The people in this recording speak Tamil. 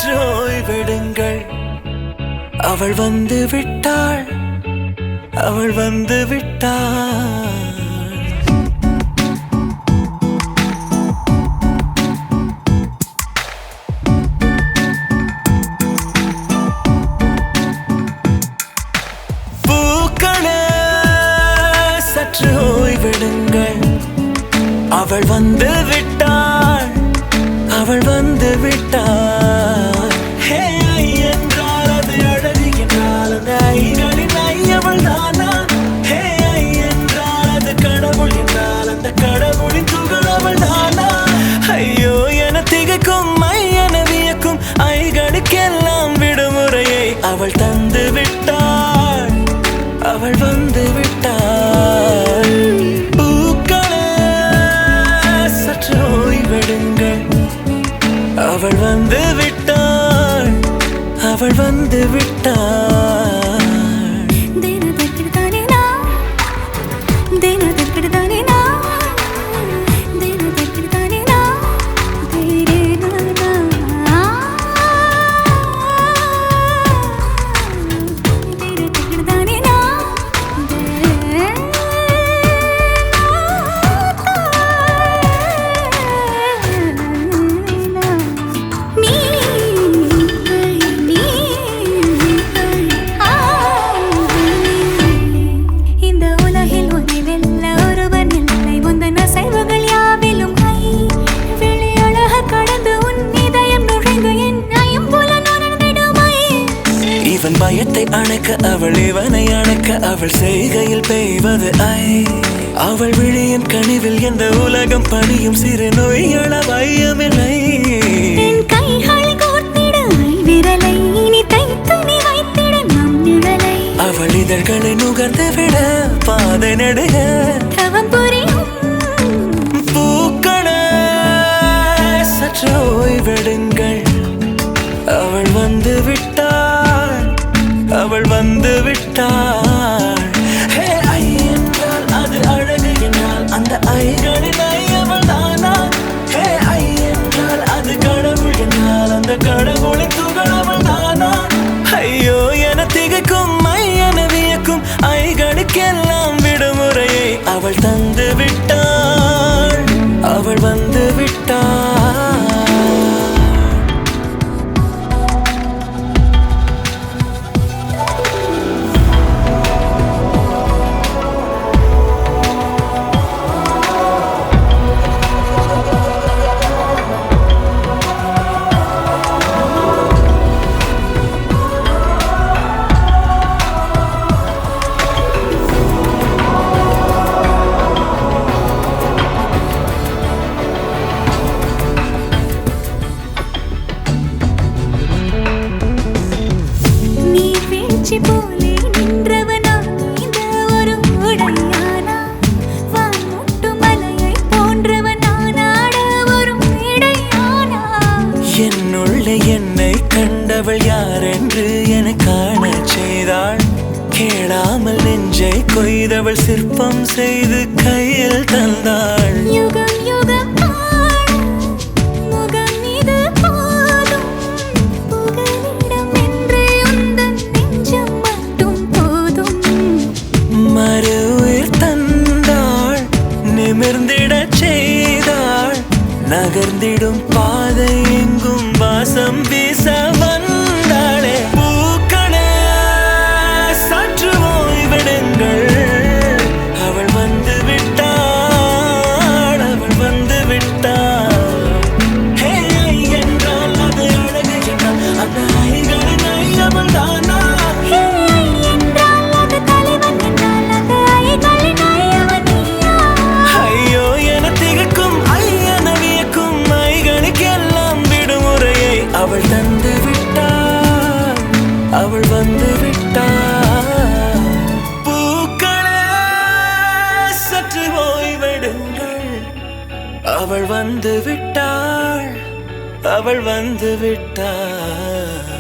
சற்று ஓய்வெடுங்கள். அவள் வந்து விட்டாள், அவள் வந்து விட்டாள். பூக்களே சற்று ஓய்வெடுங்கள். அவள் வந்து விட்டாள், அவள் வந்து விட்டாள். ஹே ஐ என்றால் அது அழகு என்றால் அந்த ஐகளின் ஐ அவள் தானா? ஹே ஐ என்றால் அது கடவுள் என்றால் அந்த கடவுளின் துகள் அவள் தானா? ஐயோ என திகைக்கும் ஐ என வியக்கும் ஐகளுக்கெல்லாம் விடுமுறையை அவள் தந்து விட்டாள், அவள் வந்து விட்டாள். பூக்களே சற்று ஓய்வெடுங்கள். அவள் வந்து விட்டாள், அவள் வந்து விட்டாள். இவன் பயத்தை அணைக்க அவள் இவனை அணைக்க அவள் செய்கையில் பெய்வது ஐ. அவள் விழியின் கனிவில் எந்த உலகம் பணியும் சிறு நோய்கள வையமில்லை. அவள் இதழ்களை நுகர்ந்து விட பாதை நடுக பூக்களே சற்று ஓய்வெடுங்கள். அவள் வந்து விட்டாள், அவள் வந்து விட்டாள். ஹே ஐ என்றால் அது அழகு என்றால் அந்த ஐகளின் ஐ அவள் தானா? ஹே ஐ என்றால் அது கடவுள் என்றால் அந்த கடவுளின் துகள் அவள் தானா? ஐயோ என திகைக்கும் ஐ என வியக்கும் ஐகளுக்கெல்லாம் விடுமுறையை அவள் தந்து விட்டாள், அவள் வந்து விட்டாள். போலே நின்றவனா இந்த ஒரு உடையானா? வான்முட்டு மலையை போன்றவனானாட ஒரு இடையானா? என்னுள்ளே என்னை கண்டவள் யாரென்று என காண செய்தாள். கேளாமல் நெஞ்சை கொய்தவள் சிற்பம் செய்து கையில் தந்தாள். யுகம் யுகம் நிமிர்ந்திடச் செய்தாள். நகர்ந்திடும் பாதை எங்கும் வாசம் வீச வந்தாளே. பூக்களே சற்று ஓய்வெடுங்கள். அவள் வந்து விட்டாள், அவள் வந்து விட்டாள். ஹே ஐ என்றால் அது அழகு என்றால் அந்த ஐகளின் ஐ அவள் தானா? அவள் தந்து விட்டாள், அவள் வந்து விட்டாள். பூக்களே சற்று ஓய்வெடுங்கள். அவள் வந்து விட்டாள், அவள் வந்து விட்டாள்.